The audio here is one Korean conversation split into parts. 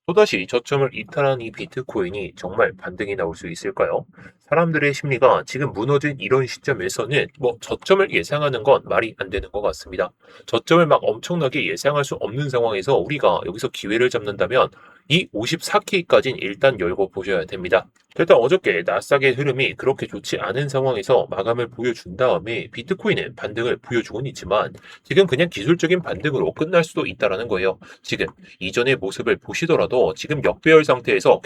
또다시 저점을 이탈한 이 비트코인이 정말 반등이 나올 수 있을까요? 사람들의 심리가 지금 무너진 이런 시점에서는 저점을 예상하는 건 말이 안 되는 것 같습니다. 저점을 막 엄청나게 예상할 수 없는 상황에서 우리가 여기서 기회를 잡는다면 이 54K까지는 일단 열고 보셔야 됩니다. 일단 어저께 나스닥의 흐름이 그렇게 좋지 않은 상황에서 마감을 보여준 다음에 비트코인은 반등을 보여주곤 있지만 지금 그냥 기술적인 반등으로 끝날 수도 있다는 거예요. 지금 이전의 모습을 보시더라도 지금 역배열 상태에서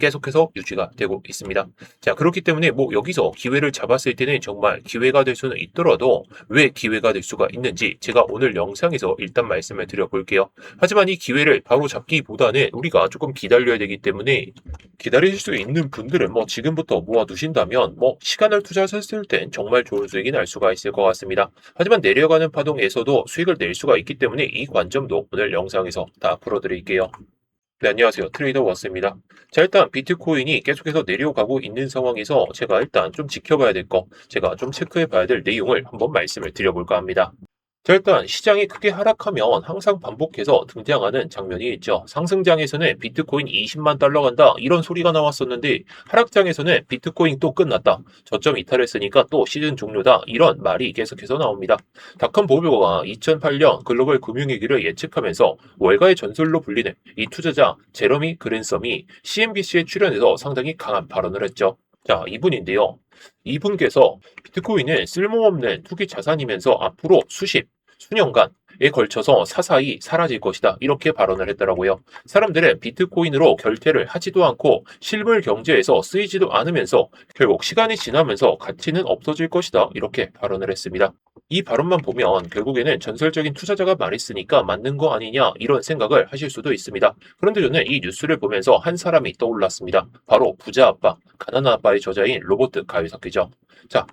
계속해서 유지가 되고 있습니다. 자, 그렇기 때문에 여기서 기회를 잡았을 때는 정말 기회가 될 수는 있더라도 왜 기회가 될 수가 있는지 제가 오늘 영상에서 일단 말씀을 드려볼게요. 하지만 이 기회를 바로 잡기보다는 우리가 조금 기다려야 되기 때문에 기다리실 수 있는 분들은 지금부터 모아두신다면 시간을 투자했을 땐 정말 좋은 수익이 날 수가 있을 것 같습니다. 하지만 내려가는 파동에서도 수익을 낼 수가 있기 때문에 이 관점도 오늘 영상에서 다 풀어드릴게요. 네, 안녕하세요. 트레이더 원스입니다. 자, 일단 비트코인이 계속해서 내려가고 있는 상황에서 제가 일단 좀 지켜봐야 될 거, 제가 좀 체크해 봐야 될 내용을 한번 말씀을 드려볼까 합니다. 자, 일단 시장이 크게 하락하면 항상 반복해서 등장하는 장면이 있죠. 상승장에서는 비트코인 20만 달러 간다 이런 소리가 나왔었는데 하락장에서는 비트코인 또 끝났다. 저점 이탈했으니까 또 시즌 종료다 이런 말이 계속해서 나옵니다. 닷컴 보고가 2008년 글로벌 금융위기를 예측하면서 월가의 전설로 불리는 이 투자자 제러미 그랜섬이 CNBC에 출연해서 상당히 강한 발언을 했죠. 자, 이분인데요. 이분께서 비트코인은 쓸모없는 투기 자산이면서 앞으로 수년간에 걸쳐서 사사히 사라질 것이다. 이렇게 발언을 했더라고요. 사람들은 비트코인으로 결제를 하지도 않고 실물 경제에서 쓰이지도 않으면서 결국 시간이 지나면서 가치는 없어질 것이다. 이렇게 발언을 했습니다. 이 발언만 보면 결국에는 전설적인 투자자가 말했으니까 맞는 거 아니냐 이런 생각을 하실 수도 있습니다. 그런데 저는 이 뉴스를 보면서 한 사람이 떠올랐습니다. 바로 부자 아빠, 가난한 아빠의 저자인 로버트 가요사키죠. 자,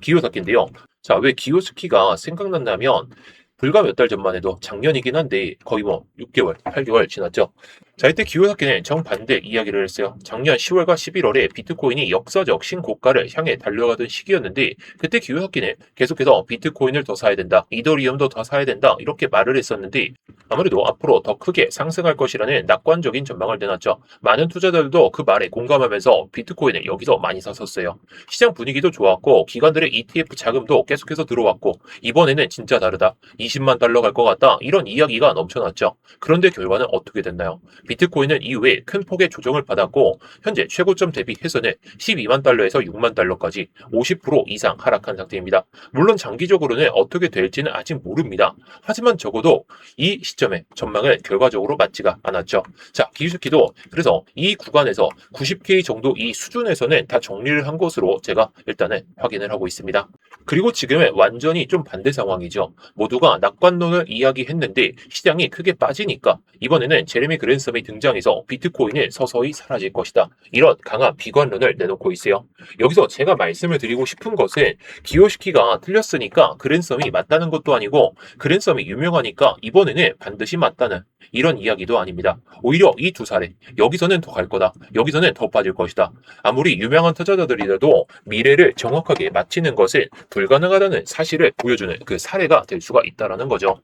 기요사키인데요. 자, 왜 기요스키가 생각났냐면 불과 몇 달 전만 해도 작년이긴 한데 거의 6개월, 8개월 지났죠. 자, 이때 기요사키는 정반대 이야기를 했어요. 작년 10월과 11월에 비트코인이 역사적 신고가를 향해 달려가던 시기였는데 그때 기요사키는 계속해서 비트코인을 더 사야 된다, 이더리움도 더 사야 된다 이렇게 말을 했었는데 아무래도 앞으로 더 크게 상승할 것이라는 낙관적인 전망을 내놨죠. 많은 투자자들도 그 말에 공감하면서 비트코인을 여기서 많이 샀었어요. 시장 분위기도 좋았고 기관들의 ETF 자금도 계속해서 들어왔고 이번에는 진짜 다르다. 20만 달러 갈 것 같다. 이런 이야기가 넘쳐났죠. 그런데 결과는 어떻게 됐나요? 비트코인은 이후에 큰 폭의 조정을 받았고 현재 최고점 대비해서는 12만 달러에서 6만 달러까지 50% 이상 하락한 상태입니다. 물론 장기적으로는 어떻게 될지는 아직 모릅니다. 하지만 적어도 이 시점에 전망은 결과적으로 맞지가 않았죠. 자, 기술키도 그래서 이 구간에서 90K 정도 이 수준에서는 다 정리를 한 것으로 제가 일단은 확인을 하고 있습니다. 그리고 지금은 완전히 좀 반대 상황이죠. 모두가 낙관론을 이야기했는데 시장이 크게 빠지니까 이번에는 제레미 그랜섬이 등장해서 비트코인은 서서히 사라질 것이다. 이런 강한 비관론을 내놓고 있어요. 여기서 제가 말씀을 드리고 싶은 것은 기요시키가 틀렸으니까 그랜섬이 맞다는 것도 아니고 그랜섬이 유명하니까 이번에는 반드시 맞다는 이런 이야기도 아닙니다. 오히려 이 두 사례 여기서는 더 갈 거다. 여기서는 더 빠질 것이다. 아무리 유명한 투자자들이라도 미래를 정확하게 맞히는 것은 불가능하다는 사실을 보여주는 그 사례가 될 수가 있다는 거죠.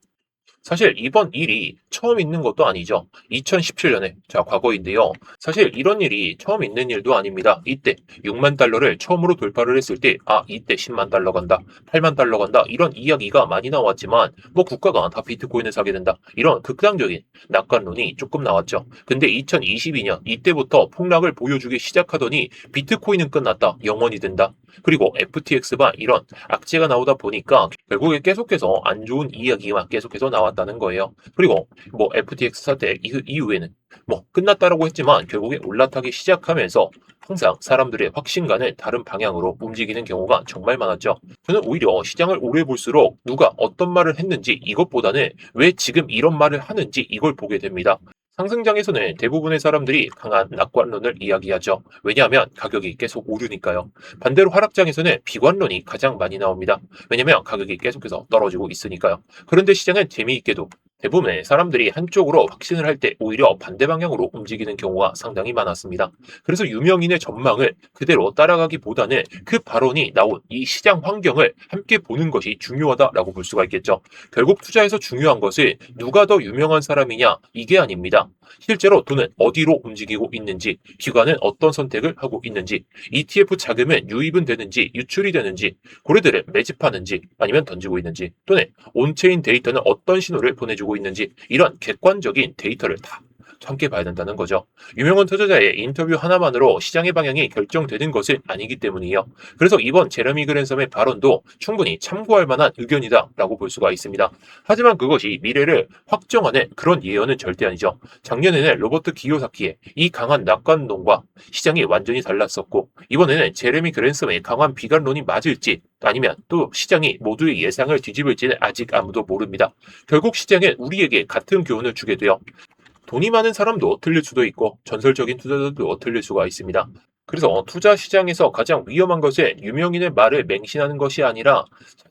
사실 이번 일이 처음 있는 것도 아니죠. 2017년에 과거인데요. 사실 이런 일이 처음 있는 일도 아닙니다. 이때 6만 달러를 처음으로 돌파를 했을 때 이때 10만 달러 간다, 8만 달러 간다 이런 이야기가 많이 나왔지만 국가가 다 비트코인을 사게 된다 이런 극단적인 낙관론이 조금 나왔죠. 근데 2022년 이때부터 폭락을 보여주기 시작하더니 비트코인은 끝났다, 영원히 된다. 그리고 FTX가 이런 악재가 나오다 보니까 결국에 계속해서 안 좋은 이야기만 계속해서 나왔다는 거예요. 그리고 FTX 사태 이후에는 끝났다라고 했지만 결국에 올라타기 시작하면서 항상 사람들의 확신과는 다른 방향으로 움직이는 경우가 정말 많았죠. 저는 오히려 시장을 오래 볼수록 누가 어떤 말을 했는지 이것보다는 왜 지금 이런 말을 하는지 이걸 보게 됩니다. 상승장에서는 대부분의 사람들이 강한 낙관론을 이야기하죠. 왜냐하면 가격이 계속 오르니까요. 반대로 하락장에서는 비관론이 가장 많이 나옵니다. 왜냐하면 가격이 계속해서 떨어지고 있으니까요. 그런데 시장은 재미있게도 대부분의 사람들이 한쪽으로 확신을 할 때 오히려 반대 방향으로 움직이는 경우가 상당히 많았습니다. 그래서 유명인의 전망을 그대로 따라가기보다는 그 발언이 나온 이 시장 환경을 함께 보는 것이 중요하다라고 볼 수가 있겠죠. 결국 투자에서 중요한 것은 누가 더 유명한 사람이냐 이게 아닙니다. 실제로 돈은 어디로 움직이고 있는지, 기관은 어떤 선택을 하고 있는지, ETF 자금은 유입은 되는지 유출이 되는지, 고래들은 매집하는지 아니면 던지고 있는지, 또는 온체인 데이터는 어떤 신호를 보내주고 있는지, 이런 객관적인 데이터를 다 함께 봐야 된다는 거죠. 유명한 투자자의 인터뷰 하나만으로 시장의 방향이 결정되는 것은 아니기 때문이에요. 그래서 이번 제레미 그랜섬의 발언도 충분히 참고할 만한 의견이다라고 볼 수가 있습니다. 하지만 그것이 미래를 확정하는 그런 예언은 절대 아니죠. 작년에는 로버트 기요사키의 이 강한 낙관론과 시장이 완전히 달랐었고, 이번에는 제레미 그랜섬의 강한 비관론이 맞을지 아니면 또 시장이 모두의 예상을 뒤집을지는 아직 아무도 모릅니다. 결국 시장은 우리에게 같은 교훈을 주게 돼요. 돈이 많은 사람도 틀릴 수도 있고 전설적인 투자자들도 틀릴 수가 있습니다. 그래서 투자 시장에서 가장 위험한 것은 유명인의 말을 맹신하는 것이 아니라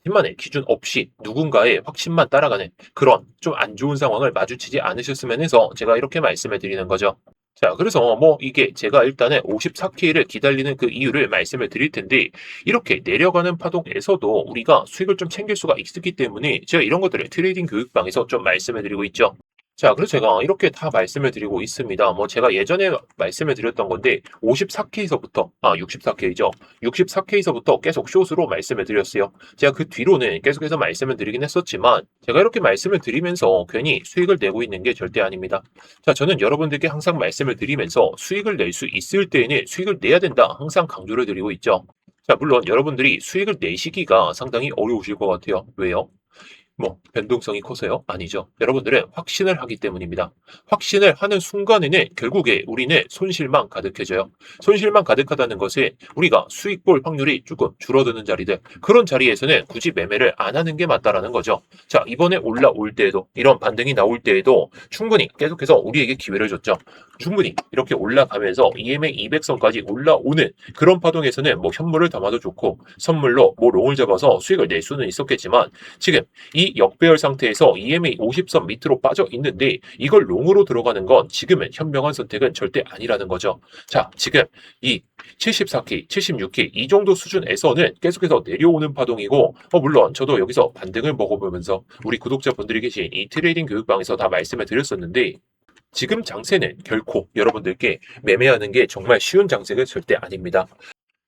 자신만의 기준 없이 누군가의 확신만 따라가는 그런 좀 안 좋은 상황을 마주치지 않으셨으면 해서 제가 이렇게 말씀을 드리는 거죠. 자, 그래서 뭐 이게 제가 일단은 54K를 기다리는 그 이유를 말씀을 드릴 텐데, 이렇게 내려가는 파동에서도 우리가 수익을 좀 챙길 수가 있기 때문에 제가 이런 것들을 트레이딩 교육방에서 좀 말씀을 드리고 있죠. 자, 그래서 제가 이렇게 다 말씀을 드리고 있습니다. 뭐 제가 예전에 말씀을 드렸던 건데 54K서부터 64K죠. 64K서부터 계속 숏으로 말씀을 드렸어요. 제가 그 뒤로는 계속해서 말씀을 드리긴 했었지만 제가 이렇게 말씀을 드리면서 괜히 수익을 내고 있는 게 절대 아닙니다. 자, 저는 여러분들께 항상 말씀을 드리면서 수익을 낼 수 있을 때에는 수익을 내야 된다 항상 강조를 드리고 있죠. 자, 물론 여러분들이 수익을 내시기가 상당히 어려우실 것 같아요. 왜요? 뭐 변동성이 커서요? 아니죠. 여러분들은 확신을 하기 때문입니다. 확신을 하는 순간에는 결국에 우리는 손실만 가득해져요. 손실만 가득하다는 것은 우리가 수익 볼 확률이 조금 줄어드는 자리들, 그런 자리에서는 굳이 매매를 안 하는 게 맞다라는 거죠. 자, 이번에 올라올 때에도 이런 반등이 나올 때에도 충분히 계속해서 우리에게 기회를 줬죠. 충분히 이렇게 올라가면서 EMA 200선까지 올라오는 그런 파동에서는 뭐 현물을 담아도 좋고 선물로 뭐 롱을 잡아서 수익을 낼 수는 있었겠지만, 지금 이 역배열 상태에서 EMA 50선 밑으로 빠져 있는데 이걸 롱으로 들어가는 건 지금은 현명한 선택은 절대 아니라는 거죠. 자, 지금 이 74K, 76K 이 정도 수준에서는 계속해서 내려오는 파동이고, 물론 저도 여기서 반등을 먹어보면서 우리 구독자분들이 계신 이 트레이딩 교육방에서 다 말씀을 드렸었는데, 지금 장세는 결코 여러분들께 매매하는 게 정말 쉬운 장세가 절대 아닙니다.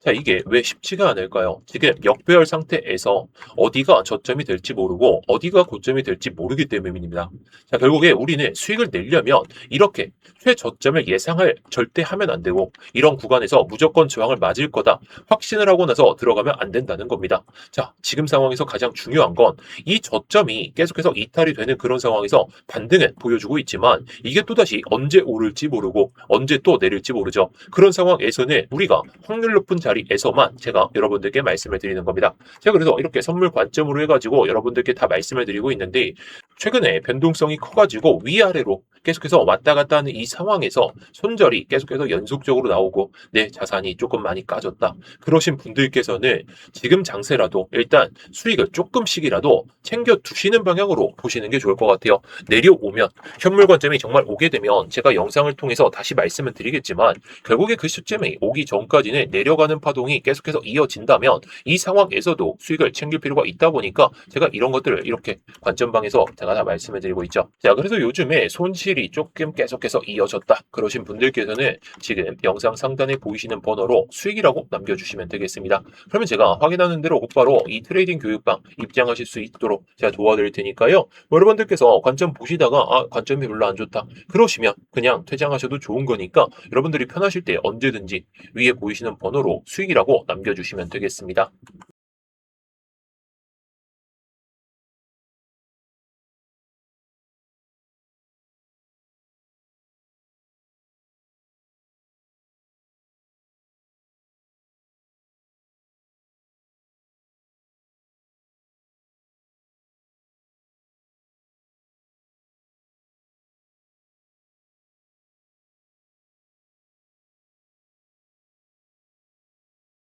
자, 이게 왜 쉽지가 않을까요? 지금 역배열 상태에서 어디가 저점이 될지 모르고 어디가 고점이 될지 모르기 때문입니다. 자, 결국에 우리는 수익을 내려면 이렇게 최저점을 예상을 절대 하면 안 되고, 이런 구간에서 무조건 저항을 맞을 거다 확신을 하고 나서 들어가면 안 된다는 겁니다. 자, 지금 상황에서 가장 중요한 건 이 저점이 계속해서 이탈이 되는 그런 상황에서 반등은 보여주고 있지만 이게 또다시 언제 오를지 모르고 언제 또 내릴지 모르죠. 그런 상황에서는 우리가 확률 높은 자리에서만 제가 여러분들께 말씀을 드리는 겁니다. 제가 그래서 이렇게 선물 관점으로 해가지고 여러분들께 다 말씀을 드리고 있는데, 최근에 변동성이 커가지고 위아래로 계속해서 왔다 갔다 하는 이 상황에서 손절이 계속해서 연속적으로 나오고 내 자산이 조금 많이 까졌다, 그러신 분들께서는 지금 장세라도 일단 수익을 조금씩이라도 챙겨 두시는 방향으로 보시는 게 좋을 것 같아요. 내려오면 현물 관점이 정말 오게 되면 제가 영상을 통해서 다시 말씀을 드리겠지만, 결국에 그 시점이 오기 전까지는 내려가는 파동이 계속해서 이어진다면 이 상황에서도 수익을 챙길 필요가 있다 보니까 제가 이런 것들을 이렇게 관점방에서 제가 다 말씀을 드리고 있죠. 자, 그래서 요즘에 손실이 조금 계속해서 이어졌다 그러신 분들께서는 지금 영상 상단에 보이시는 번호로 수익이라고 남겨주시면 되겠습니다. 그러면 제가 확인하는 대로 곧바로 이 트레이딩 교육방 입장하실 수 있도록 제가 도와드릴 테니까요. 여러분들께서 관점 보시다가 관점이 별로 안 좋다 그러시면 그냥 퇴장하셔도 좋은 거니까, 여러분들이 편하실 때 언제든지 위에 보이시는 번호로 수익이라고 남겨주시면 되겠습니다.